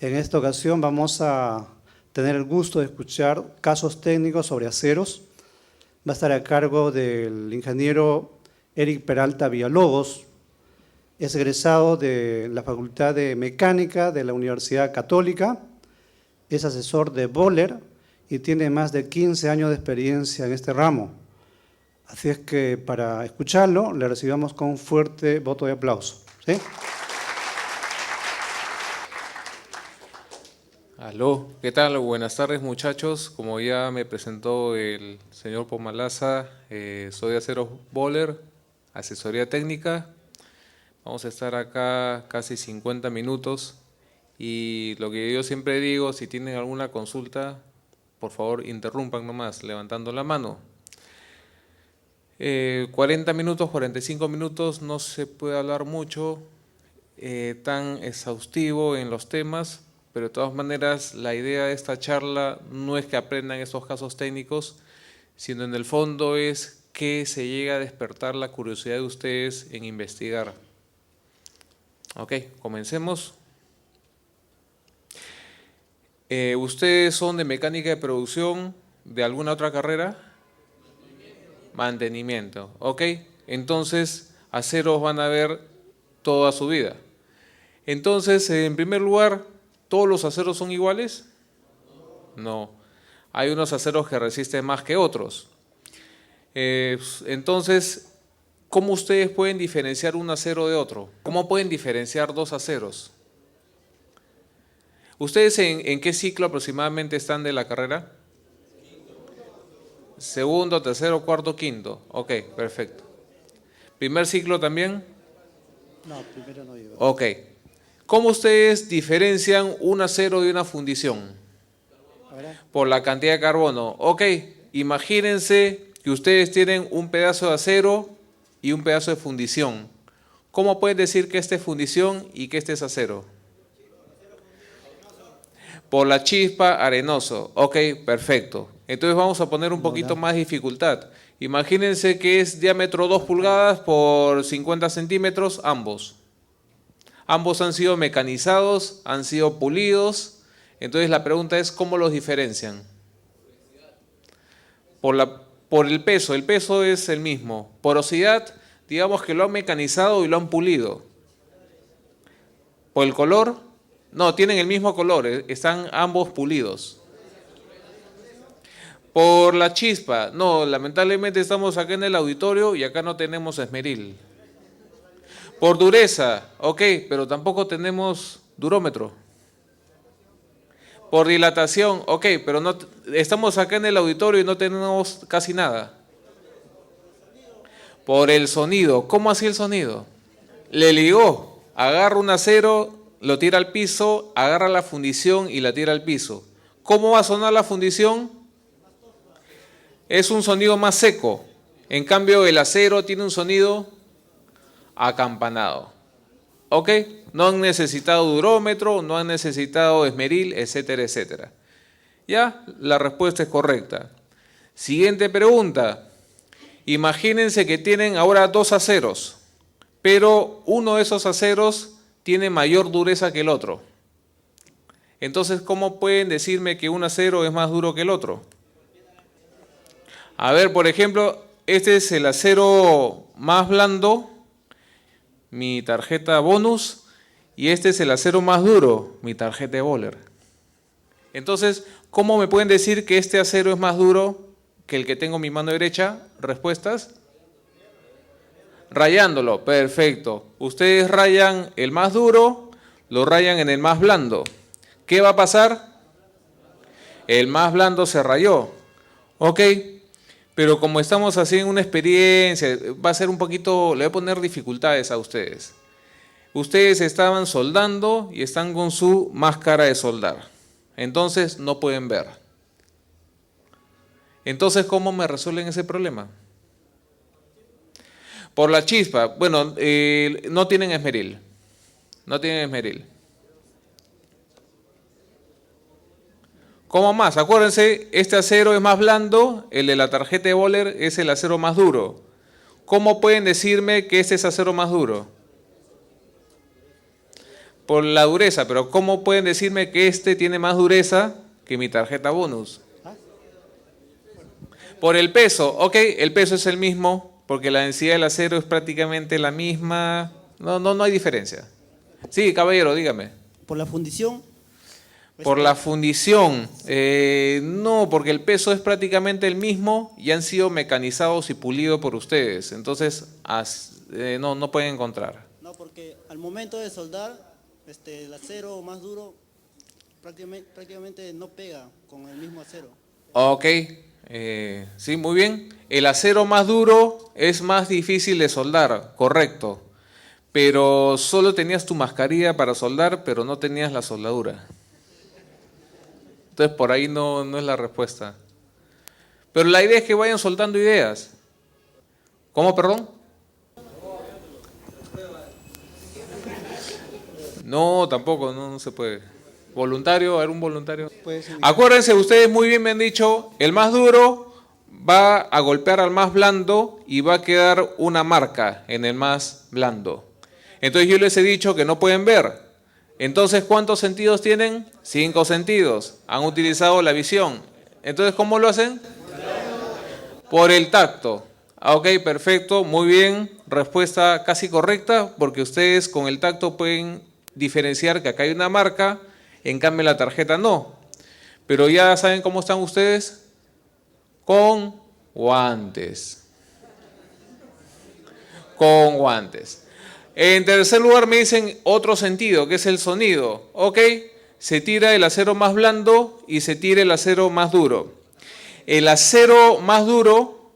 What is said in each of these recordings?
En esta ocasión vamos a tener el gusto de escuchar casos técnicos sobre aceros. Va a estar a cargo del ingeniero Eric Peralta Villalobos. Es egresado de la Facultad de Mecánica de la Universidad Católica. Es asesor de Boller y tiene más de 15 años de experiencia en este ramo. Así es que para escucharlo le recibamos con un fuerte voto de aplauso. ¿Sí? Aló, ¿qué tal? Buenas tardes, muchachos. Como ya me presentó el señor Pomalaza, soy de Aceros Boller, asesoría técnica. Vamos a estar acá casi 50 minutos y lo que yo siempre digo, si tienen alguna consulta, por favor interrumpan nomás, levantando la mano. 40 minutos, 45 minutos, no se puede hablar mucho, tan exhaustivo en los temas, pero de todas maneras la idea de esta charla no es que aprendan estos casos técnicos, sino en el fondo es que se llega a despertar la curiosidad de ustedes en investigar. Ok, comencemos. ¿Ustedes son de mecánica de producción de alguna otra carrera? Mantenimiento. Ok, entonces aceros van a ver toda su vida. Entonces, en primer lugar, ¿todos los aceros son iguales? No. Hay unos aceros que resisten más que otros. Entonces, ¿cómo ustedes pueden diferenciar un acero de otro? ¿Cómo pueden diferenciar dos aceros? ¿Ustedes en qué ciclo aproximadamente están de la carrera? Segundo, tercero, cuarto, quinto. Ok, perfecto. ¿Primer ciclo también? No, primero no iba. Ok. ¿Cómo ustedes diferencian un acero de una fundición? Por la cantidad de carbono. Ok, imagínense que ustedes tienen un pedazo de acero y un pedazo de fundición. ¿Cómo pueden decir que este es fundición y que este es acero? Por la chispa, arenoso. Ok, perfecto. Entonces vamos a poner un poquito más de dificultad. Imagínense que es diámetro 2 pulgadas por 50 centímetros, ambos. Ambos han sido mecanizados, han sido pulidos. Entonces la pregunta es, ¿cómo los diferencian? Por el peso es el mismo. Porosidad, digamos que lo han mecanizado y lo han pulido. Por el color, no, tienen el mismo color, están ambos pulidos. Por la chispa, no, lamentablemente estamos acá en el auditorio y acá no tenemos esmeril. Por dureza, ok, pero tampoco tenemos durómetro. Por dilatación, ok, pero no, estamos acá en el auditorio y no tenemos casi nada. Por el sonido, ¿cómo hacía el sonido? Le ligó, agarra un acero, lo tira al piso, agarra la fundición y la tira al piso. ¿Cómo va a sonar la fundición? Es un sonido más seco. En cambio, el acero tiene un sonido acampanado. ¿Ok? No han necesitado durómetro, no han necesitado esmeril, etcétera, etcétera. ¿Ya? La respuesta es correcta. Siguiente pregunta. Imagínense que tienen ahora dos aceros, pero uno de esos aceros tiene mayor dureza que el otro. Entonces, ¿cómo pueden decirme que un acero es más duro que el otro? A ver, por ejemplo, este es el acero más blando, mi tarjeta bonus, y este es el acero más duro, mi tarjeta de Boller. Entonces, ¿cómo me pueden decir que este acero es más duro que el que tengo en mi mano derecha? ¿Respuestas? Rayándolo, perfecto. Ustedes rayan el más duro, lo rayan en el más blando. ¿Qué va a pasar? El más blando se rayó. Ok, pero como estamos haciendo una experiencia, va a ser un poquito, le voy a poner dificultades a ustedes. Ustedes estaban soldando y están con su máscara de soldar. Entonces no pueden ver. Entonces, ¿cómo me resuelven ese problema? Por la chispa. Bueno, no tienen esmeril. No tienen esmeril. ¿Cómo más? Acuérdense, este acero es más blando, el de la tarjeta de Boller es el acero más duro. ¿Cómo pueden decirme que este es acero más duro? Por la dureza, pero ¿cómo pueden decirme que este tiene más dureza que mi tarjeta bonus? Por el peso, ok, el peso es el mismo, porque la densidad del acero es prácticamente la misma, no hay diferencia. Sí, caballero, dígame. Por la fundición. Por la fundición, no, porque el peso es prácticamente el mismo y han sido mecanizados y pulidos por ustedes, entonces no pueden encontrar. No, porque al momento de soldar, el acero más duro prácticamente no pega con el mismo acero. Ok, sí, muy bien. El acero más duro es más difícil de soldar, correcto, pero solo tenías tu mascarilla para soldar, pero no tenías la soldadura. Entonces por ahí no es la respuesta. Pero la idea es que vayan soltando ideas. ¿Cómo, perdón? No, tampoco, no se puede. ¿Voluntario? ¿A ver un voluntario? Acuérdense, ustedes muy bien me han dicho, el más duro va a golpear al más blando y va a quedar una marca en el más blando. Entonces yo les he dicho que no pueden ver. Entonces, ¿cuántos sentidos tienen? 5 sentidos. Han utilizado la visión. Entonces, ¿cómo lo hacen? Por el tacto. Ok, perfecto, muy bien. Respuesta casi correcta, porque ustedes con el tacto pueden diferenciar que acá hay una marca, en cambio en la tarjeta no. Pero ya saben cómo están ustedes. Con guantes. Con guantes. En tercer lugar me dicen otro sentido, que es el sonido. Ok, se tira el acero más blando y se tira el acero más duro. El acero más duro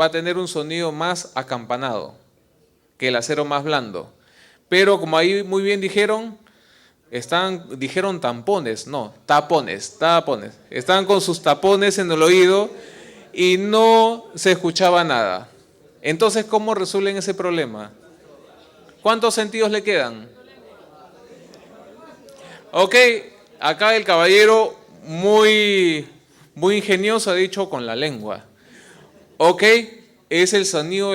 va a tener un sonido más acampanado que el acero más blando. Pero como ahí muy bien dijeron tampones, no, tapones. Estaban con sus tapones en el oído y no se escuchaba nada. Entonces, ¿cómo resuelven ese problema? ¿Cuántos sentidos le quedan? Ok, acá el caballero muy ingenioso ha dicho con la lengua. Ok, es el sentido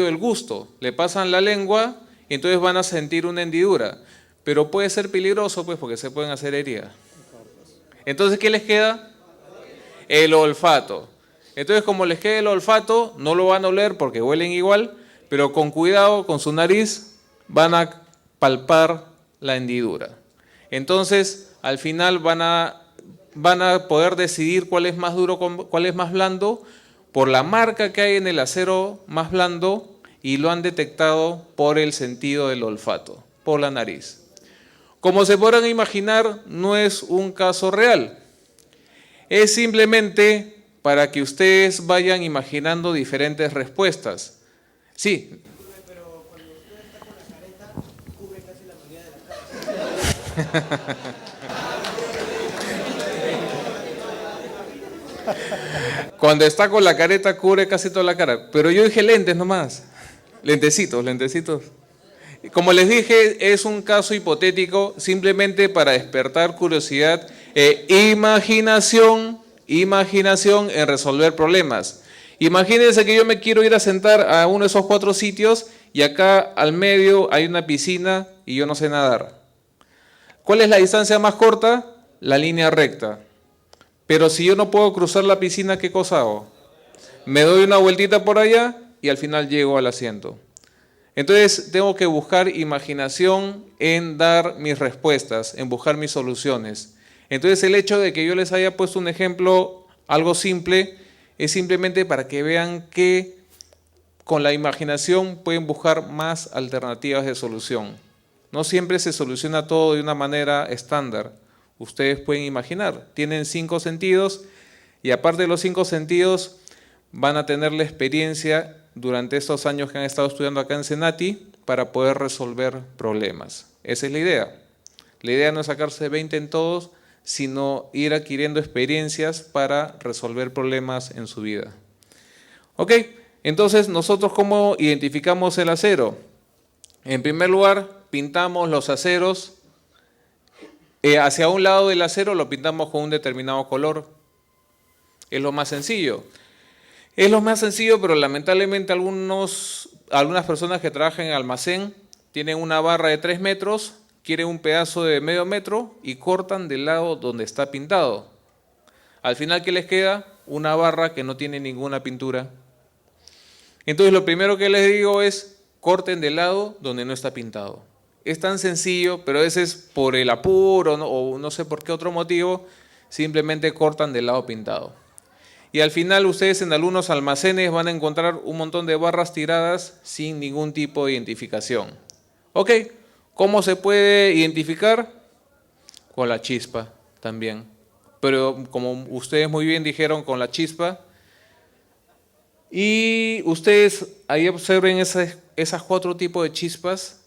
del gusto. Le pasan la lengua y entonces van a sentir una hendidura. Pero puede ser peligroso, pues, porque se pueden hacer heridas. Entonces, ¿qué les queda? El olfato. Entonces, como les queda el olfato, no lo van a oler porque huelen igual, pero con cuidado, con su nariz, van a palpar la hendidura. Entonces, al final van a poder decidir cuál es más duro, cuál es más blando, por la marca que hay en el acero más blando, y lo han detectado por el sentido del olfato, por la nariz. Como se podrán imaginar, no es un caso real. Es simplemente para que ustedes vayan imaginando diferentes respuestas. Sí. Pero cuando usted está con la careta, cubre casi la mayoría de la cara. Cuando está con la careta cubre casi toda la cara. Pero yo dije lentes nomás. Lentecitos. Como les dije, es un caso hipotético simplemente para despertar curiosidad e imaginación en resolver problemas. Imagínense que yo me quiero ir a sentar a uno de esos 4 sitios y acá al medio hay una piscina y yo no sé nadar. ¿Cuál es la distancia más corta? La línea recta. Pero si yo no puedo cruzar la piscina, ¿qué cosa hago? Me doy una vueltita por allá y al final llego al asiento. Entonces tengo que buscar imaginación en dar mis respuestas, en buscar mis soluciones. Entonces el hecho de que yo les haya puesto un ejemplo, algo simple, es simplemente para que vean que con la imaginación pueden buscar más alternativas de solución. No siempre se soluciona todo de una manera estándar. Ustedes pueden imaginar, tienen 5 sentidos y aparte de los 5 sentidos van a tener la experiencia durante estos años que han estado estudiando acá en Senati para poder resolver problemas. Esa es la idea. La idea no es sacarse 20 en todos, sino ir adquiriendo experiencias para resolver problemas en su vida. Ok, entonces nosotros ¿cómo identificamos el acero? En primer lugar, pintamos los aceros. Hacia un lado del acero lo pintamos con un determinado color. Es lo más sencillo. Es lo más sencillo, pero lamentablemente algunas personas que trabajan en almacén tienen una barra de 3 metros, quieren un pedazo de medio metro y cortan del lado donde está pintado. Al final, ¿qué les queda? Una barra que no tiene ninguna pintura. Entonces, lo primero que les digo es, corten del lado donde no está pintado. Es tan sencillo, pero a veces por el apuro o no sé por qué otro motivo, simplemente cortan del lado pintado. Y al final ustedes en algunos almacenes van a encontrar un montón de barras tiradas sin ningún tipo de identificación. Ok, ¿cómo se puede identificar? Con la chispa también. Pero como ustedes muy bien dijeron, con la chispa. Y ustedes ahí observen esas 4 tipos de chispas.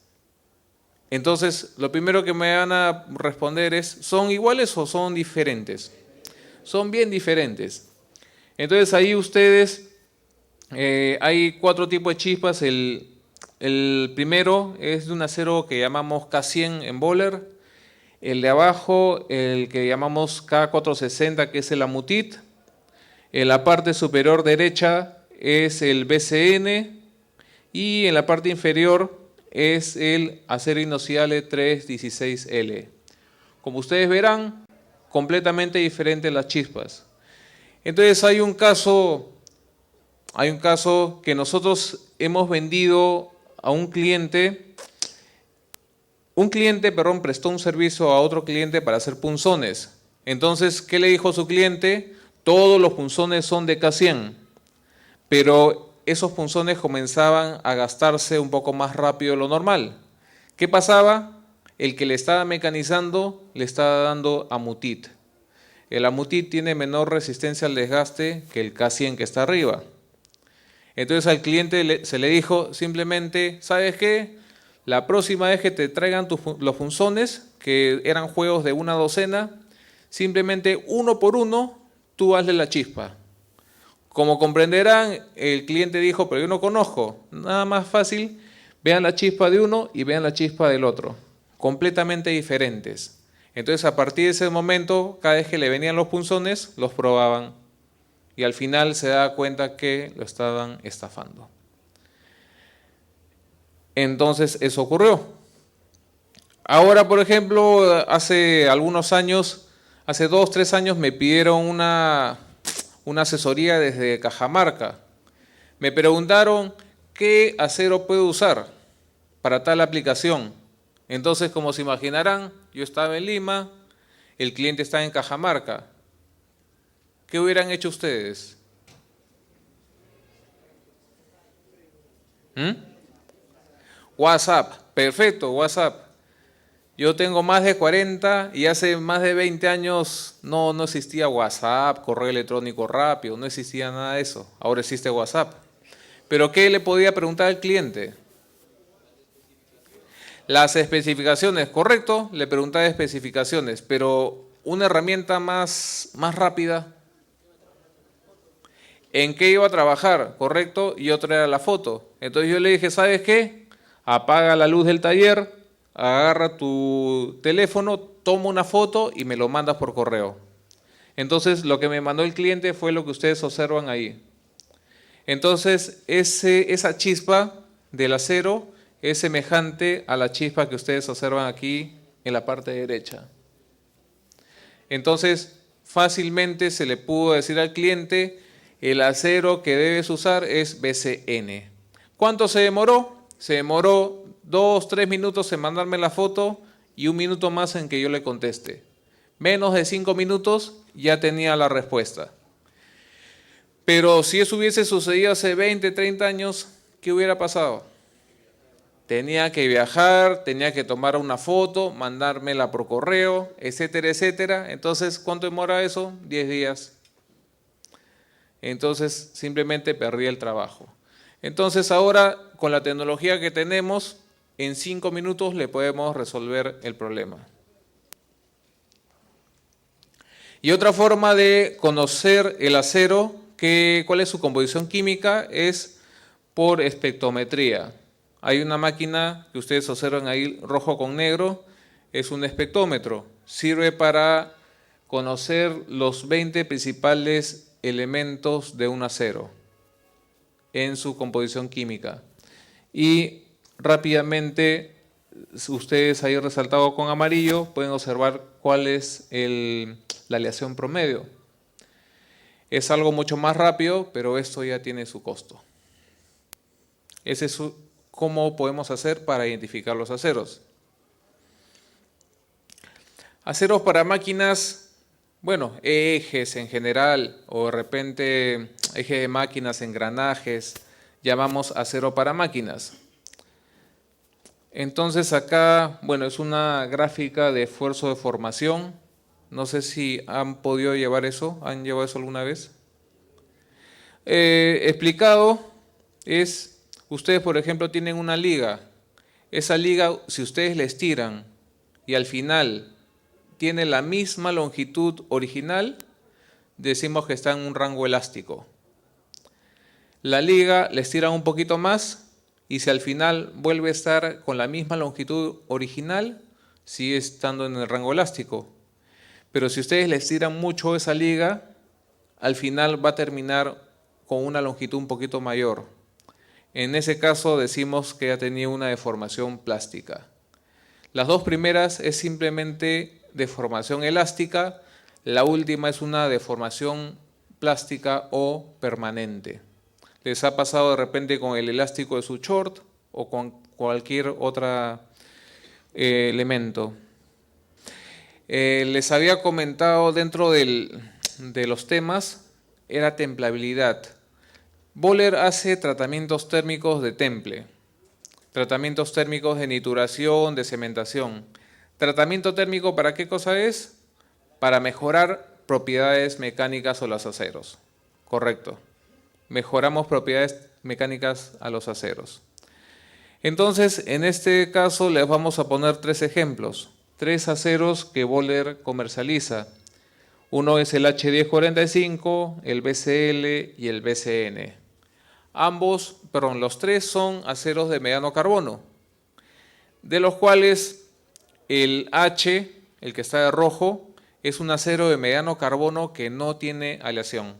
Entonces, lo primero que me van a responder es, ¿son iguales o son diferentes? Son bien diferentes. Entonces, ahí ustedes, hay 4 tipos de chispas. El primero es de un acero que llamamos K100 en Böhler. El de abajo, el que llamamos K460, que es el Amutit. En la parte superior derecha es el BCN. Y en la parte inferior es el acero inoxidable 316L. Como ustedes verán, completamente diferentes las chispas. Entonces hay un caso que nosotros hemos vendido a un cliente. Un cliente, prestó un servicio a otro cliente para hacer punzones. Entonces, ¿qué le dijo su cliente? Todos los punzones son de K100, pero esos punzones comenzaban a gastarse un poco más rápido de lo normal. ¿Qué pasaba? El que le estaba mecanizando le estaba dando Amutit. El Amutit tiene menor resistencia al desgaste que el K100 que está arriba. Entonces al cliente se le dijo simplemente, ¿sabes qué? La próxima vez que te traigan los punzones, que eran juegos de una docena, simplemente uno por uno, tú hazle la chispa. Como comprenderán, el cliente dijo, pero yo no conozco. Nada más fácil, vean la chispa de uno y vean la chispa del otro. Completamente diferentes. Entonces, a partir de ese momento, cada vez que le venían los punzones, los probaban. Y al final se da cuenta que lo estaban estafando. Entonces, eso ocurrió. Ahora, por ejemplo, hace algunos años, hace 2, 3 años, me pidieron una asesoría desde Cajamarca. Me preguntaron qué acero puedo usar para tal aplicación. Entonces, como se imaginarán, yo estaba en Lima, el cliente está en Cajamarca. ¿Qué hubieran hecho ustedes? WhatsApp, perfecto, WhatsApp. Yo tengo más de 40 y hace más de 20 años no existía WhatsApp, correo electrónico rápido, no existía nada de eso. Ahora existe WhatsApp. ¿Pero qué le podía preguntar al cliente? Las especificaciones, correcto, le preguntaba especificaciones, pero una herramienta más rápida. ¿En qué iba a trabajar? Correcto, y otra era la foto. Entonces yo le dije, ¿sabes qué? Apaga la luz del taller, agarra tu teléfono, toma una foto y me lo mandas por correo. Entonces lo que me mandó el cliente fue lo que ustedes observan ahí. Entonces esa chispa del acero es semejante a la chispa que ustedes observan aquí en la parte derecha. Entonces fácilmente se le pudo decir al cliente, el acero que debes usar es BCN. ¿Cuánto se demoró? Se demoró 2, 3 minutos en mandarme la foto y 1 minuto más en que yo le conteste. Menos de 5 minutos ya tenía la respuesta. Pero si eso hubiese sucedido hace 20, 30 años, ¿qué hubiera pasado? Tenía que viajar, tenía que tomar una foto, mandármela por correo, etcétera, etcétera. Entonces, ¿cuánto demora eso? 10 días. Entonces, simplemente perdí el trabajo. Entonces, ahora, con la tecnología que tenemos, en 5 minutos le podemos resolver el problema. Y otra forma de conocer el acero, cuál es su composición química, es por espectrometría. Hay una máquina que ustedes observan ahí rojo con negro, es un espectrómetro. Sirve para conocer los 20 principales elementos de un acero en su composición química. Y rápidamente ustedes ahí resaltado con amarillo pueden observar cuál es la aleación promedio. Es algo mucho más rápido, pero esto ya tiene su costo. Ese es cómo podemos hacer para identificar los aceros. Aceros para máquinas, bueno, ejes en general, o de repente ejes de máquinas, engranajes, llamamos acero para máquinas. Entonces acá, bueno, es una gráfica de esfuerzo de formación. No sé si han podido llevar eso, ¿han llevado eso alguna vez? Explicado es, ustedes por ejemplo tienen una liga. Esa liga, si ustedes la estiran y al final tiene la misma longitud original, decimos que está en un rango elástico. La liga la estiran un poquito más y si al final vuelve a estar con la misma longitud original, sigue estando en el rango elástico. Pero si ustedes le estiran mucho esa liga, al final va a terminar con una longitud un poquito mayor. En ese caso decimos que ha tenido una deformación plástica. Las dos primeras es simplemente deformación elástica, la última es una deformación plástica o permanente. ¿Les ha pasado de repente con el elástico de su short o con cualquier otro elemento? Les había comentado dentro de los temas, era templabilidad. Bohler hace tratamientos térmicos de temple, tratamientos térmicos de nituración, de cementación. ¿Tratamiento térmico para qué cosa es? Para mejorar propiedades mecánicas o los aceros. Correcto. Mejoramos propiedades mecánicas a los aceros. Entonces, en este caso les vamos a poner 3 ejemplos. 3 aceros que Bohler comercializa. Uno es el H1045, el BCL y el BCN. Los 3 son aceros de mediano carbono, de los cuales el H, el que está de rojo, es un acero de mediano carbono que no tiene aleación.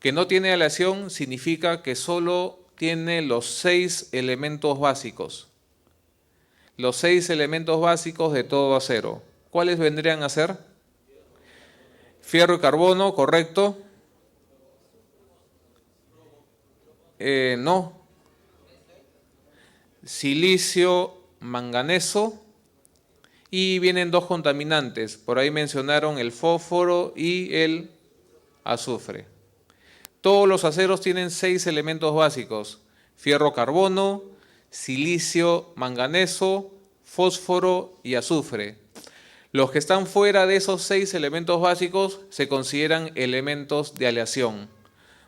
Que no tiene aleación significa que solo tiene los 6 elementos básicos. Los 6 elementos básicos de todo acero. ¿Cuáles vendrían a ser? Fierro y carbono, correcto. No. Silicio, manganeso. Y vienen 2 contaminantes. Por ahí mencionaron el fósforo y el azufre. Todos los aceros tienen 6 elementos básicos: fierro, carbono, silicio, manganeso, fósforo y azufre. Los que están fuera de esos 6 elementos básicos se consideran elementos de aleación.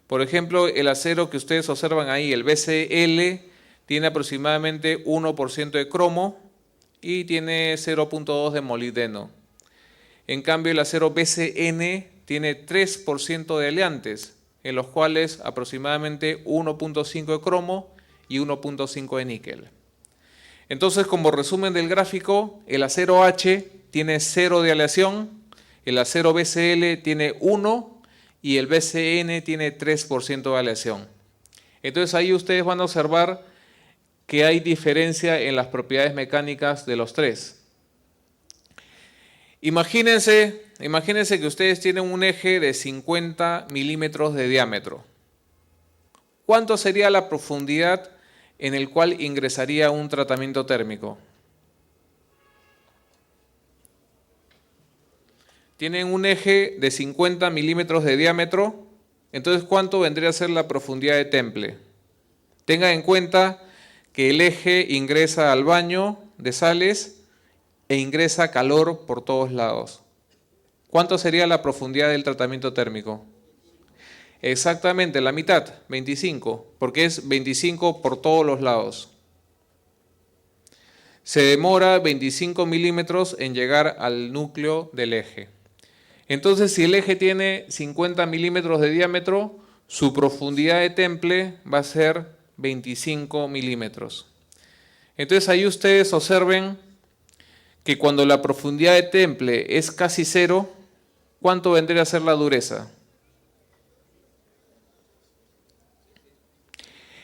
Por ejemplo, el acero que ustedes observan ahí, el BCL, tiene aproximadamente 1% de cromo y tiene 0.2 de molibdeno. En cambio, el acero BCN tiene 3% de aleantes, en los cuales aproximadamente 1.5 de cromo y 1.5 de níquel. Entonces, como resumen del gráfico, el acero H tiene 0 de aleación, el acero BCL tiene 1 y el BCN tiene 3% de aleación. Entonces ahí ustedes van a observar que hay diferencia en las propiedades mecánicas de los 3. Imagínense que ustedes tienen un eje de 50 milímetros de diámetro. ¿Cuánto sería la profundidad en el cual ingresaría un tratamiento térmico? Tienen un eje de 50 milímetros de diámetro, entonces ¿cuánto vendría a ser la profundidad de temple? Tengan en cuenta que el eje ingresa al baño de sales e ingresa calor por todos lados. ¿Cuánto sería la profundidad del tratamiento térmico? Exactamente la mitad, 25, porque es 25 por todos los lados. Se demora 25 milímetros en llegar al núcleo del eje. Entonces, si el eje tiene 50 milímetros de diámetro, su profundidad de temple va a ser 25 milímetros. Entonces, ahí ustedes observen que cuando la profundidad de temple es casi 0, ¿cuánto vendría a ser la dureza?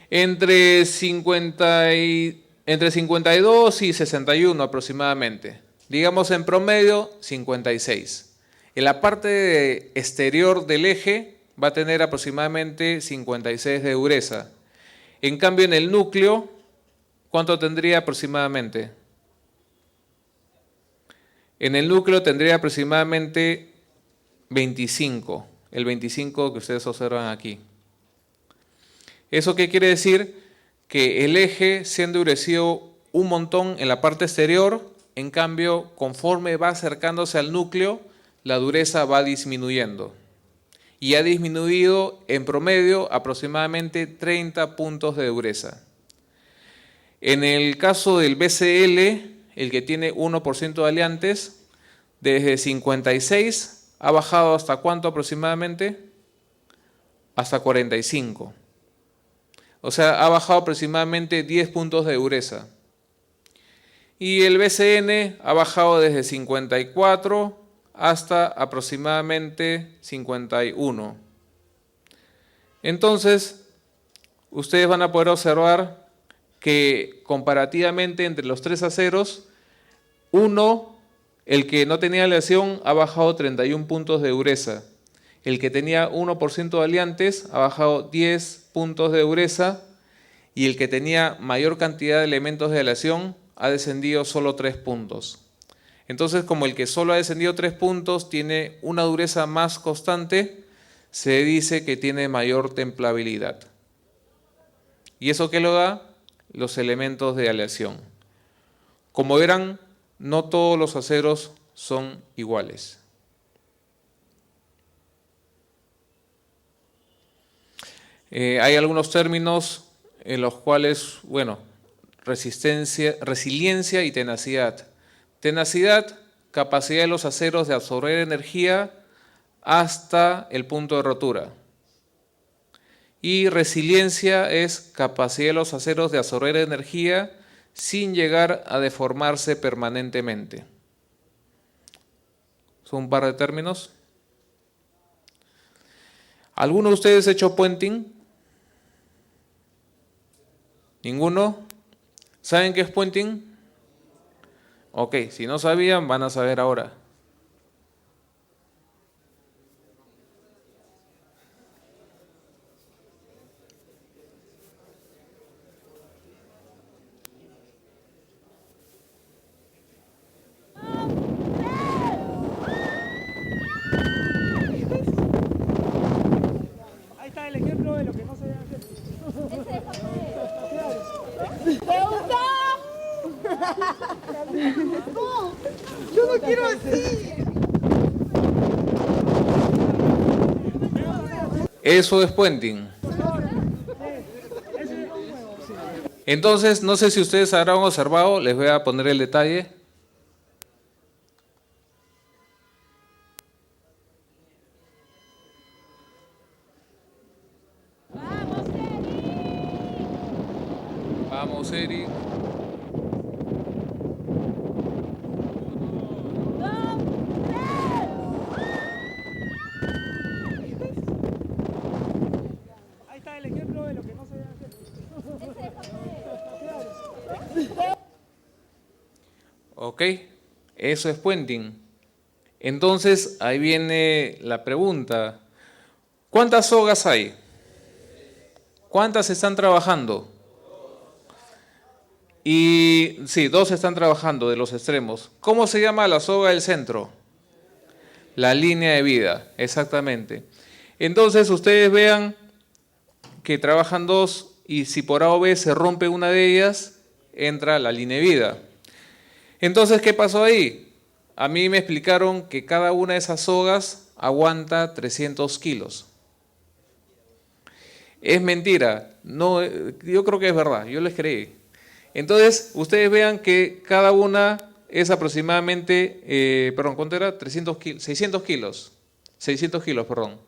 Entre 50 y Entre 52 y 61 aproximadamente. Digamos en promedio 56. En la parte exterior del eje va a tener aproximadamente 56 de dureza. En cambio en el núcleo, ¿cuánto tendría aproximadamente? En el núcleo tendría aproximadamente 25, el 25 que ustedes observan aquí. ¿Eso qué quiere decir? Que el eje se ha endurecido un montón en la parte exterior, en cambio, conforme va acercándose al núcleo, la dureza va disminuyendo. Y ha disminuido en promedio aproximadamente 30 puntos de dureza. En el caso del BCL, el que tiene 1% de aliantes, desde 56 ha bajado hasta ¿cuánto aproximadamente? Hasta 45. O sea, ha bajado aproximadamente 10 puntos de dureza. Y el BCN ha bajado desde 54 hasta aproximadamente 51. Entonces, ustedes van a poder observar que comparativamente entre los tres aceros, uno, el que no tenía aleación, ha bajado 31 puntos de dureza. El que tenía 1% de aliantes ha bajado 10 puntos de dureza y el que tenía mayor cantidad de elementos de aleación ha descendido solo 3 puntos. Entonces, como el que solo ha descendido 3 puntos tiene una dureza más constante, se dice que tiene mayor templabilidad. ¿Y eso qué lo da? Los elementos de aleación. Como verán, no todos los aceros son iguales. Hay algunos términos en los cuales, bueno, resiliencia y tenacidad. Tenacidad, capacidad de los aceros de absorber energía hasta el punto de rotura. Y resiliencia es capacidad de los aceros de absorber energía sin llegar a deformarse permanentemente. Son un par de términos. ¿Alguno de ustedes ha hecho puenting? ¿Ninguno? ¿Saben qué es puenting? Ok, si no sabían, van a saber ahora. Ahí está el ejemplo de lo que no se debe hacer. ¡Me gusta! ¡No! ¡Yo no quiero así! Eso es puenting. Entonces, no sé si ustedes habrán observado, les voy a poner el detalle. Vamos, Eri. Ahí está el ejemplo de lo que no se debe hacer. Ok, eso es puenting. Entonces, ahí viene la pregunta. ¿Cuántas sogas hay? ¿Cuántas están trabajando? Y sí, 2 están trabajando de los extremos. ¿Cómo se llama la soga del centro? La línea de vida, exactamente. Entonces, ustedes vean que trabajan 2 y si por A o B se rompe una de ellas, entra la línea de vida. Entonces, ¿qué pasó ahí? A mí me explicaron que cada una de esas sogas aguanta 300 kilos. Es mentira, no, yo creo que es verdad, yo les creí. Entonces, ustedes vean que cada una es aproximadamente, ¿cuánto era? 600 kilos. 600 kilos, perdón.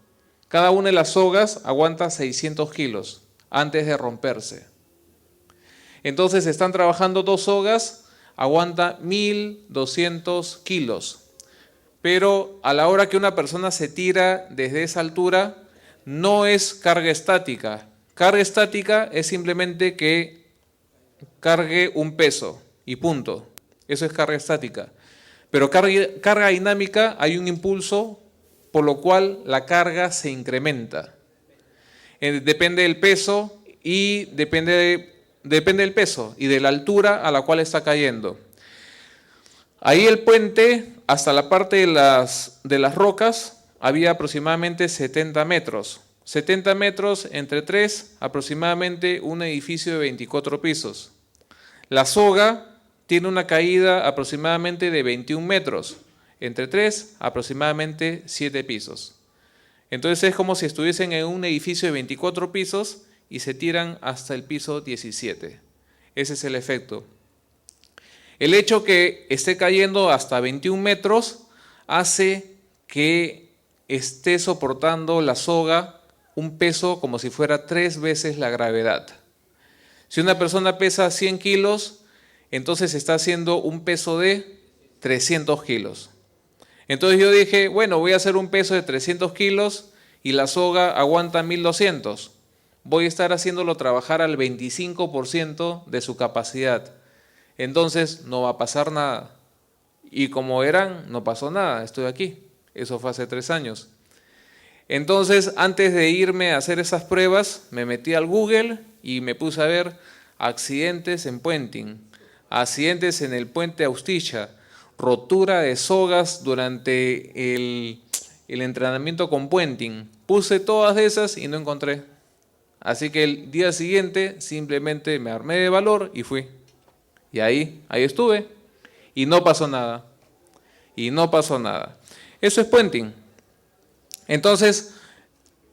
Cada una de las sogas aguanta 600 kilos antes de romperse. Entonces, están trabajando 2 sogas, aguanta 1200 kilos. Pero a la hora que una persona se tira desde esa altura, no es carga estática. Carga estática es simplemente que cargue un peso y punto. Eso es carga estática. Pero carga dinámica hay un impulso por lo cual la carga se incrementa. Depende del peso y depende del peso y de la altura a la cual está cayendo. Ahí el puente, hasta la parte de las rocas, había aproximadamente 70 metros. 70 metros entre 3, aproximadamente un edificio de 24 pisos. La soga tiene una caída aproximadamente de 21 metros. Entre 3, aproximadamente 7 pisos. Entonces es como si estuviesen en un edificio de 24 pisos y se tiran hasta el piso 17. Ese es el efecto. El hecho que esté cayendo hasta 21 metros hace que esté soportando la soga un peso como si fuera 3 veces la gravedad. Si una persona pesa 100 kilos, entonces está haciendo un peso de 300 kilos. Entonces yo dije, bueno, voy a hacer un peso de 300 kilos y la soga aguanta 1200. Voy a estar haciéndolo trabajar al 25% de su capacidad. Entonces no va a pasar nada. Y como verán, no pasó nada, estoy aquí. Eso fue hace 3 años. Entonces, antes de irme a hacer esas pruebas, me metí al Google y me puse a ver accidentes en puenting, accidentes en el puente Austilla, rotura de sogas durante el entrenamiento con puenting. Puse todas esas y no encontré. Así que el día siguiente simplemente me armé de valor y fui. Y ahí estuve. Y no pasó nada. Y no pasó nada. Eso es puenting. Entonces,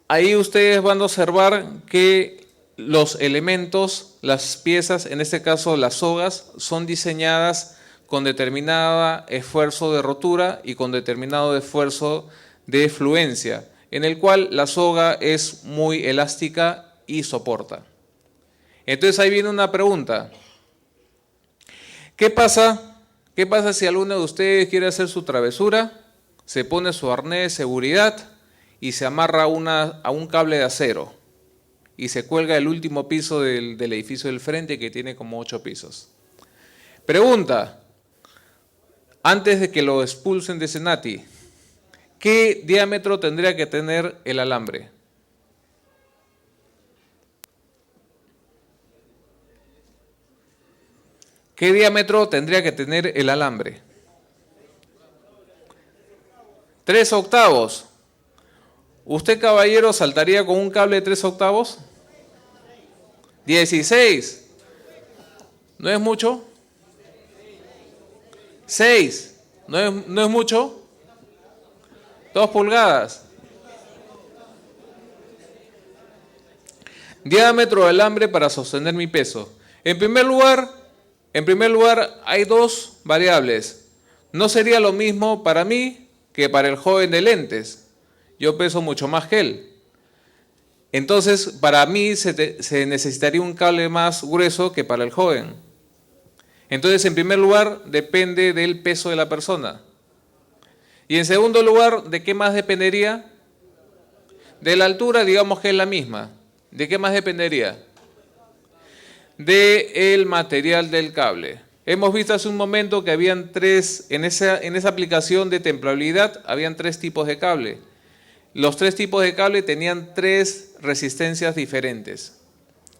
ahí ustedes van a observar que los elementos, las piezas, en este caso las sogas, son diseñadas con determinado esfuerzo de rotura y con determinado esfuerzo de fluencia, en el cual la soga es muy elástica y soporta. Entonces ahí viene una pregunta. ¿Qué pasa si alguno de ustedes quiere hacer su travesura, se pone su arnés de seguridad y se amarra a un cable de acero y se cuelga el último piso del edificio del frente que tiene como 8 pisos? Pregunta, antes de que lo expulsen de Senati, ¿qué diámetro tendría que tener el alambre? ¿Qué diámetro tendría que tener el alambre? 3 octavos. ¿Usted, caballero, saltaría con un cable de 3 octavos? 16. ¿No es mucho? 6. ¿No es mucho? 2 pulgadas. Diámetro del alambre para sostener mi peso. En primer lugar, hay 2 variables. No sería lo mismo para mí que para el joven de lentes. Yo peso mucho más que él. Entonces, para mí se necesitaría un cable más grueso que para el joven. Entonces, en primer lugar, depende del peso de la persona. Y en segundo lugar, ¿de qué más dependería? De la altura, digamos que es la misma. ¿De qué más dependería? Del material del cable. Hemos visto hace un momento que habían 3, en esa aplicación de templabilidad, habían 3 tipos de cable. Los 3 tipos de cable tenían 3 resistencias diferentes.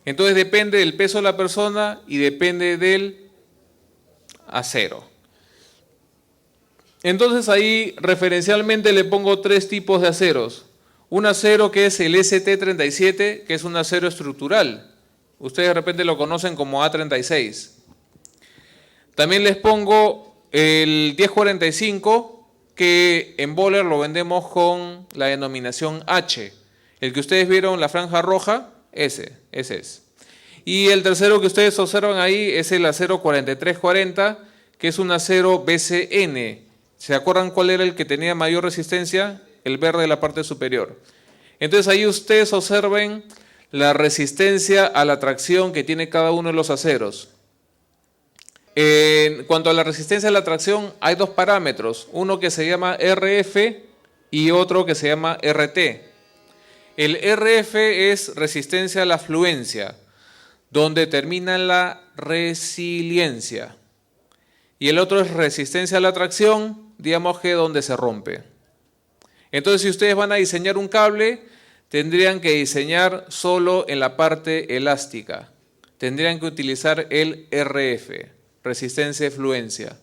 Entonces depende del peso de la persona y depende del acero. Entonces ahí referencialmente le pongo 3 tipos de aceros. Un acero que es el ST37, que es un acero estructural. Ustedes de repente lo conocen como A36. También les pongo el 1045, que en Bowler lo vendemos con la denominación H. El que ustedes vieron, la franja roja, ese es. Y el tercero que ustedes observan ahí es el acero 4340, que es un acero BCN. ¿Se acuerdan cuál era el que tenía mayor resistencia? El verde de la parte superior. Entonces ahí ustedes observen la resistencia a la tracción que tiene cada uno de los aceros. En cuanto a la resistencia a la tracción, hay 2 parámetros, uno que se llama RF y otro que se llama RT. El RF es resistencia a la fluencia. donde termina la resiliencia. Y el otro es resistencia a la tracción, digamos que donde se rompe. Entonces, si ustedes van a diseñar un cable, tendrían que diseñar solo en la parte elástica. Tendrían que utilizar el RF, resistencia de fluencia.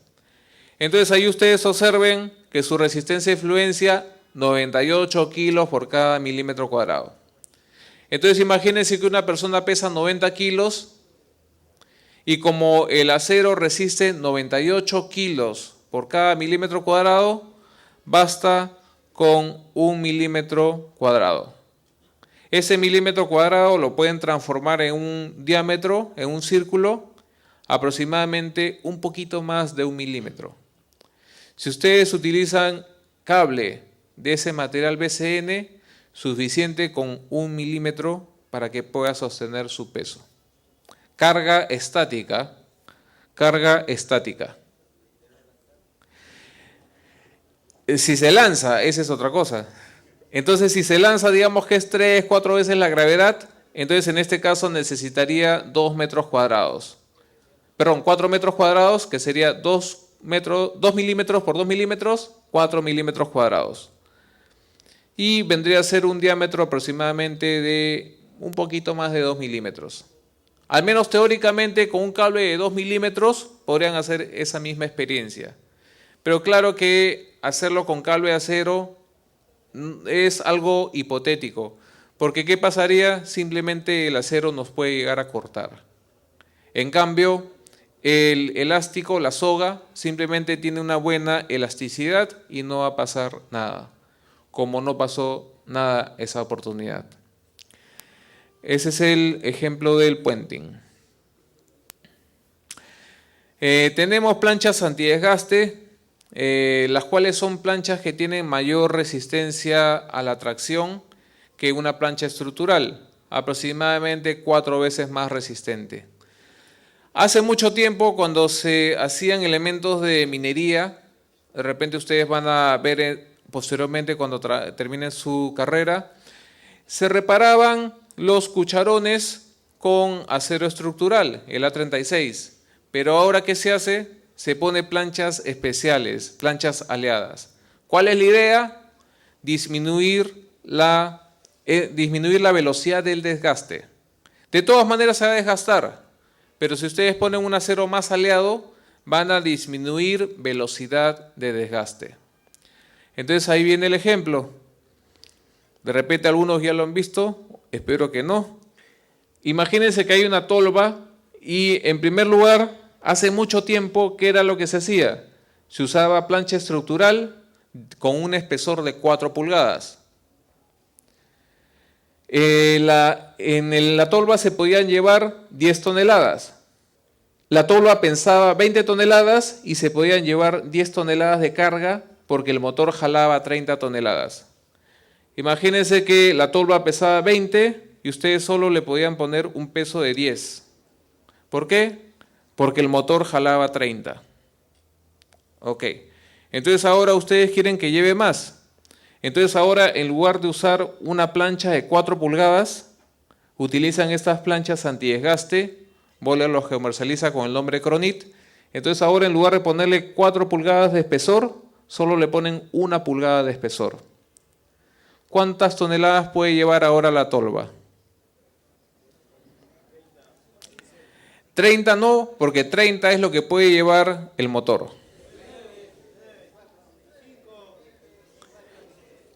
Entonces, ahí ustedes observen que su resistencia de fluencia, 98 kilos por cada milímetro cuadrado. Entonces, imagínense que una persona pesa 90 kilos y como el acero resiste 98 kilos por cada milímetro cuadrado, basta con 1 milímetro cuadrado. Ese milímetro cuadrado lo pueden transformar en un diámetro, en un círculo, aproximadamente un poquito más de 1 milímetro. Si ustedes utilizan cable de ese material BCN, suficiente con 1 milímetro para que pueda sostener su peso. Carga estática, carga estática. Si se lanza, esa es otra cosa. Entonces, si se lanza, digamos que es 3, 4 veces la gravedad, entonces en este caso necesitaría 2 metros cuadrados. Perdón, 4 metros cuadrados, que sería 2 milímetros por 2 milímetros, 4 milímetros cuadrados. Y vendría a ser un diámetro aproximadamente de un poquito más de 2 milímetros. Al menos teóricamente, con un cable de 2 milímetros podrían hacer esa misma experiencia. Pero claro que hacerlo con cable de acero es algo hipotético, porque ¿qué pasaría? Simplemente el acero nos puede llegar a cortar. En cambio, el elástico, la soga, simplemente tiene una buena elasticidad y no va a pasar nada, como no pasó nada esa oportunidad. Ese es el ejemplo del puenting. Tenemos planchas antidesgaste, las cuales son planchas que tienen mayor resistencia a la tracción que una plancha estructural, aproximadamente 4 veces más resistente. Hace mucho tiempo, cuando se hacían elementos de minería, de repente ustedes van a ver posteriormente cuando terminen su carrera, se reparaban los cucharones con acero estructural, el A36. Pero ahora, ¿qué se hace? Se pone planchas especiales, planchas aleadas. ¿Cuál es la idea? Disminuir la velocidad del desgaste. De todas maneras se va a desgastar, pero si ustedes ponen un acero más aleado, van a disminuir velocidad de desgaste. Entonces ahí viene el ejemplo. De repente algunos ya lo han visto, espero que no. Imagínense que hay una tolva y en primer lugar, hace mucho tiempo, ¿qué era lo que se hacía? Se usaba plancha estructural con un espesor de 4 pulgadas. En la tolva se podían llevar 10 toneladas. La tolva pesaba 20 toneladas y se podían llevar 10 toneladas de carga porque el motor jalaba 30 toneladas. Imagínense que la tolva pesaba 20 y ustedes solo le podían poner un peso de 10. ¿Por qué? Porque el motor jalaba 30. Ok. Entonces ahora ustedes quieren que lleve más. Entonces ahora, en lugar de usar una plancha de 4 pulgadas, utilizan estas planchas antidesgaste. Bohler los comercializa con el nombre Cronit. Entonces ahora, en lugar de ponerle 4 pulgadas de espesor, solo le ponen 1 pulgada de espesor. ¿Cuántas toneladas puede llevar ahora la tolva? 30 no, porque 30 es lo que puede llevar el motor.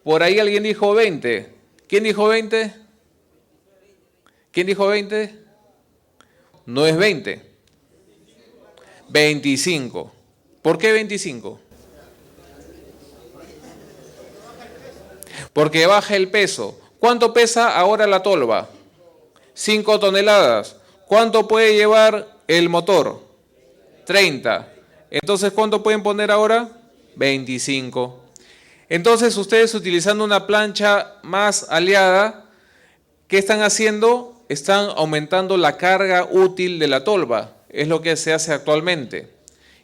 Por ahí alguien dijo 20. ¿Quién dijo 20? ¿Quién dijo 20? No es 20. 25. ¿Por qué 25? Porque baja el peso. ¿Cuánto pesa ahora la tolva? 5 toneladas. ¿Cuánto puede llevar el motor? 30. Entonces, ¿cuánto pueden poner ahora? 25. Entonces, ustedes utilizando una plancha más aleada, ¿qué están haciendo? Están aumentando la carga útil de la tolva. Es lo que se hace actualmente.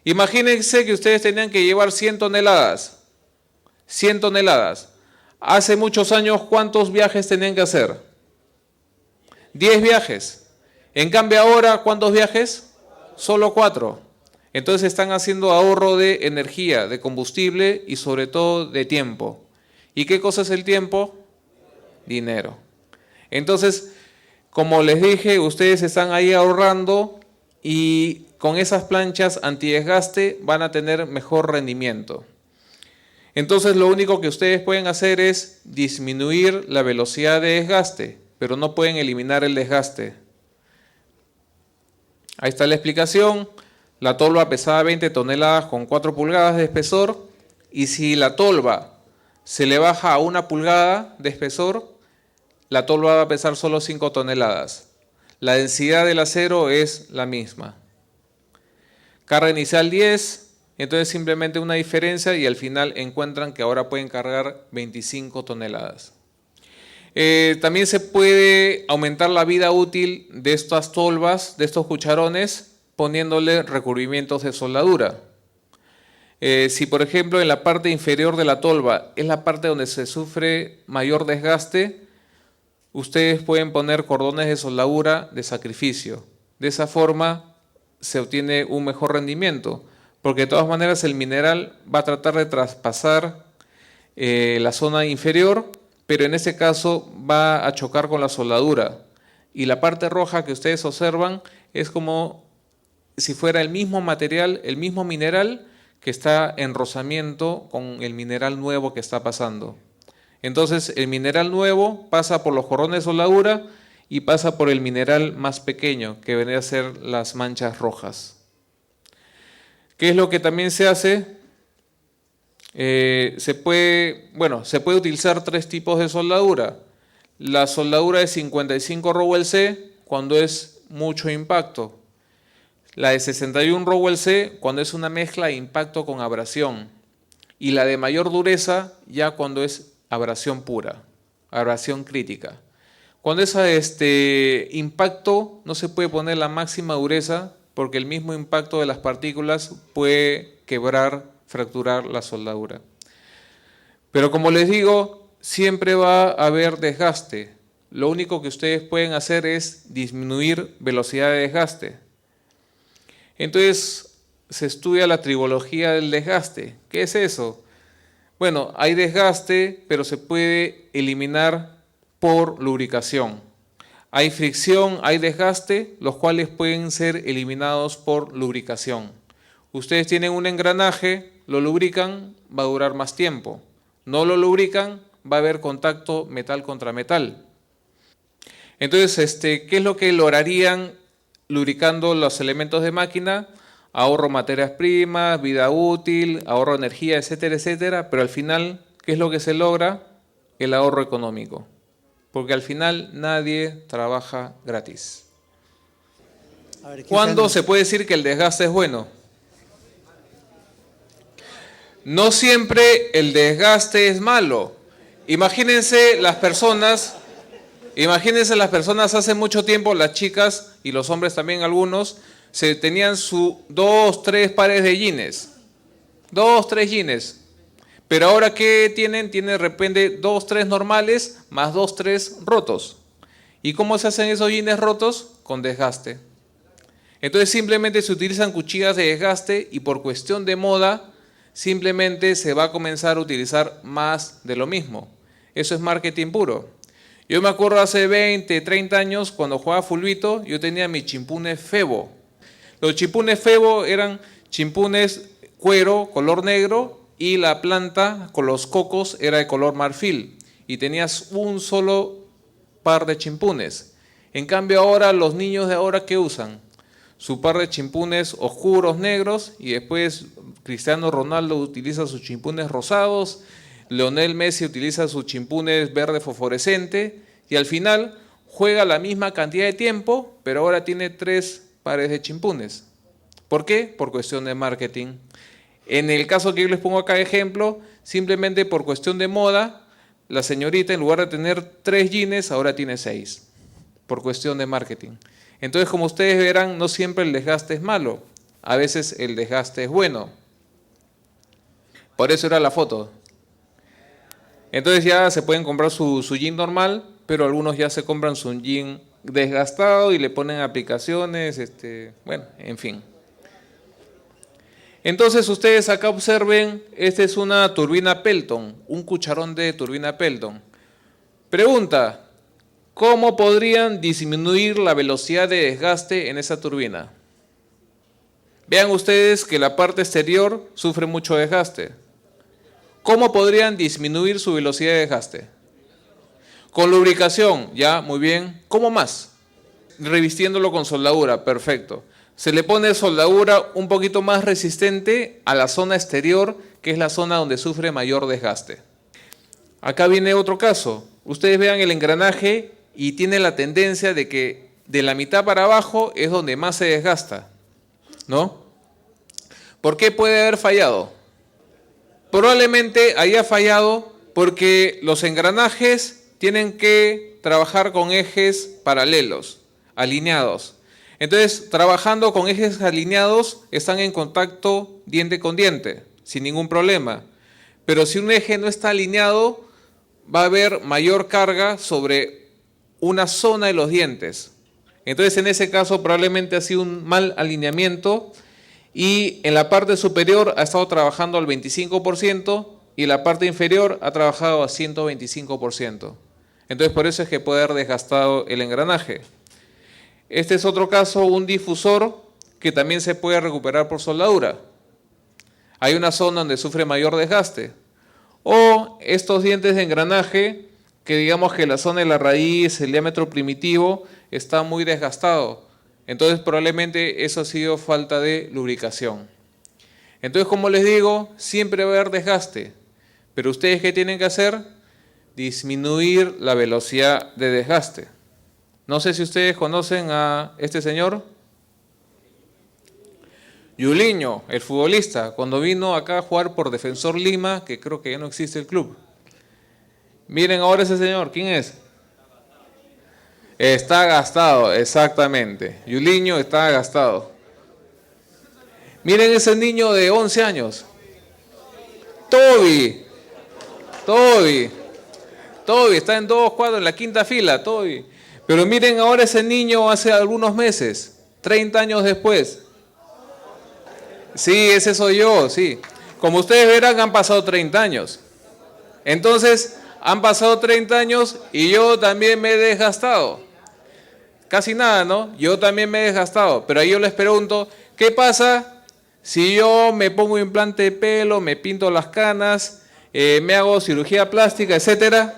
Imagínense que ustedes tenían que llevar 100 toneladas. 100 toneladas. Hace muchos años, ¿cuántos viajes tenían que hacer? 10 viajes. En cambio ahora, ¿cuántos viajes? Solo 4. Entonces están haciendo ahorro de energía, de combustible y sobre todo de tiempo. ¿Y qué cosa es el tiempo? Dinero. Entonces, como les dije, ustedes están ahí ahorrando y con esas planchas antidesgaste van a tener mejor rendimiento. Entonces lo único que ustedes pueden hacer es disminuir la velocidad de desgaste, pero no pueden eliminar el desgaste. Ahí está la explicación. La tolva pesaba 20 toneladas con 4 pulgadas de espesor, y si la tolva se le baja a 1 pulgada de espesor, la tolva va a pesar solo 5 toneladas. La densidad del acero es la misma. Carga inicial 10, entonces simplemente una diferencia y al final encuentran que ahora pueden cargar 25 toneladas. También se puede aumentar la vida útil de estas tolvas, de estos cucharones, poniéndole recubrimientos de soldadura. Si por ejemplo en la parte inferior de la tolva es la parte donde se sufre mayor desgaste, ustedes pueden poner cordones de soldadura de sacrificio. De esa forma se obtiene un mejor rendimiento, porque de todas maneras el mineral va a tratar de traspasar la zona inferior, pero en este caso va a chocar con la soldadura. Y la parte roja que ustedes observan es como si fuera el mismo material, el mismo mineral que está en rozamiento con el mineral nuevo que está pasando. Entonces el mineral nuevo pasa por los cordones de soldadura y pasa por el mineral más pequeño, que vendría a ser las manchas rojas. ¿Qué es lo que también se hace? Se puede utilizar 3 tipos de soldadura. La soldadura de 55 Rowell C cuando es mucho impacto. La de 61 Rowell C cuando es una mezcla de impacto con abrasión. Y la de mayor dureza ya cuando es abrasión pura, abrasión crítica. Cuando es impacto no se puede poner la máxima dureza porque el mismo impacto de las partículas puede quebrar, fracturar la soldadura. Pero como les digo, siempre va a haber desgaste. Lo único que ustedes pueden hacer es disminuir velocidad de desgaste. Entonces se estudia la tribología del desgaste. ¿Qué es eso? Bueno, hay desgaste, pero se puede eliminar por lubricación. Hay fricción, hay desgaste, los cuales pueden ser eliminados por lubricación. Ustedes tienen un engranaje, lo lubrican, va a durar más tiempo. No lo lubrican, va a haber contacto metal contra metal. Entonces, ¿qué es lo que lograrían lubricando los elementos de máquina? Ahorro materias primas, vida útil, ahorro de energía, etcétera, etcétera. Pero al final, ¿qué es lo que se logra? El ahorro económico. Porque al final nadie trabaja gratis. ¿Cuándo se puede decir que el desgaste es bueno? No siempre el desgaste es malo. Imagínense las personas hace mucho tiempo, las chicas y los hombres también algunos, tenían 2, 3 pares de jeans. 2, 3 jeans. Pero ahora ¿qué tienen? Tienen de repente 2, 3 normales más 2, 3 rotos. ¿Y cómo se hacen esos jeans rotos? Con desgaste. Entonces simplemente se utilizan cuchillas de desgaste y por cuestión de moda simplemente se va a comenzar a utilizar más de lo mismo. Eso es marketing puro. Yo me acuerdo hace 20, 30 años cuando jugaba fulbito, yo tenía mis chimpunes Febo. Los chimpunes Febo eran chimpunes cuero, color negro, y la planta con los cocos era de color marfil. Y tenías un solo par de chimpunes. En cambio ahora, los niños de ahora, ¿qué usan? Su par de chimpunes oscuros, negros, y después Cristiano Ronaldo utiliza sus chimpunes rosados, Lionel Messi utiliza sus chimpunes verde fosforescente, y al final juega la misma cantidad de tiempo, pero ahora tiene 3 pares de chimpunes. ¿Por qué? Por cuestión de marketing. En el caso que yo les pongo acá de ejemplo, simplemente por cuestión de moda, la señorita en lugar de tener 3 jeans, ahora tiene 6, por cuestión de marketing. Entonces, como ustedes verán, no siempre el desgaste es malo, a veces el desgaste es bueno. Por eso era la foto. Entonces ya se pueden comprar su jean normal, pero algunos ya se compran su jean desgastado y le ponen aplicaciones, bueno, en fin. Entonces ustedes acá observen, esta es una turbina Pelton, un cucharón de turbina Pelton. Pregunta, ¿cómo podrían disminuir la velocidad de desgaste en esa turbina? Vean ustedes que la parte exterior sufre mucho desgaste. ¿Cómo podrían disminuir su velocidad de desgaste? Con lubricación, ya, muy bien. ¿Cómo más? Revistiéndolo con soldadura, perfecto. Se le pone soldadura un poquito más resistente a la zona exterior, que es la zona donde sufre mayor desgaste. Acá viene otro caso. Ustedes vean el engranaje y tiene la tendencia de que de la mitad para abajo es donde más se desgasta, ¿no? ¿Por qué puede haber fallado? Probablemente haya fallado porque los engranajes tienen que trabajar con ejes paralelos, alineados. Entonces, trabajando con ejes alineados, están en contacto diente con diente, sin ningún problema. Pero si un eje no está alineado, va a haber mayor carga sobre una zona de los dientes. Entonces, en ese caso, probablemente ha sido un mal alineamiento y en la parte superior ha estado trabajando al 25% y la parte inferior ha trabajado a 125%. Entonces, por eso es que puede haber desgastado el engranaje. Este es otro caso, un difusor que también se puede recuperar por soldadura. Hay una zona donde sufre mayor desgaste. O estos dientes de engranaje, que digamos que la zona de la raíz, el diámetro primitivo, está muy desgastado. Entonces probablemente eso ha sido falta de lubricación. Entonces, como les digo, siempre va a haber desgaste. Pero ustedes, ¿qué tienen que hacer? Disminuir la velocidad de desgaste. No sé si ustedes conocen a este señor. Yuliño, el futbolista, cuando vino acá a jugar por Defensor Lima, que creo que ya no existe el club. Miren ahora ese señor, ¿quién es? Está gastado, exactamente. Yuliño está gastado. Miren ese niño de 11 años. Toby, está en 2 cuadros, en la quinta fila, Toby. Pero miren ahora ese niño hace algunos meses, 30 años después. Sí, ese soy yo, sí. Como ustedes verán, han pasado 30 años. Entonces, han pasado 30 años y yo también me he desgastado. Casi nada, ¿no? Yo también me he desgastado. Pero ahí yo les pregunto, ¿qué pasa si yo me pongo implante de pelo, me pinto las canas, me hago cirugía plástica, etcétera?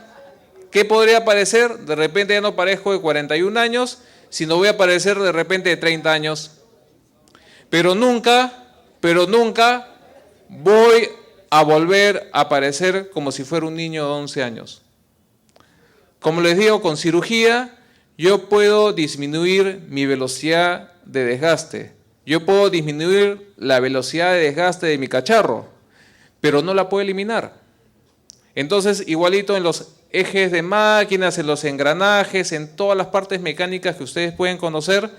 ¿Qué podría parecer? De repente ya no parezco de 41 años, sino voy a parecer de repente de 30 años. Pero nunca voy a volver a parecer como si fuera un niño de 11 años. Como les digo, con cirugía yo puedo disminuir mi velocidad de desgaste. Yo puedo disminuir la velocidad de desgaste de mi cacharro, pero no la puedo eliminar. Entonces, igualito en los ejes de máquinas, en los engranajes, en todas las partes mecánicas que ustedes pueden conocer,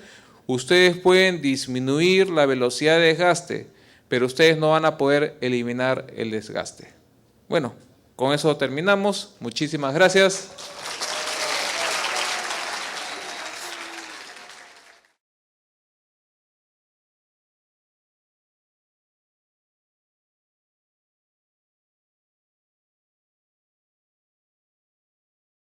ustedes pueden disminuir la velocidad de desgaste, pero ustedes no van a poder eliminar el desgaste. Bueno, con eso terminamos. Muchísimas gracias.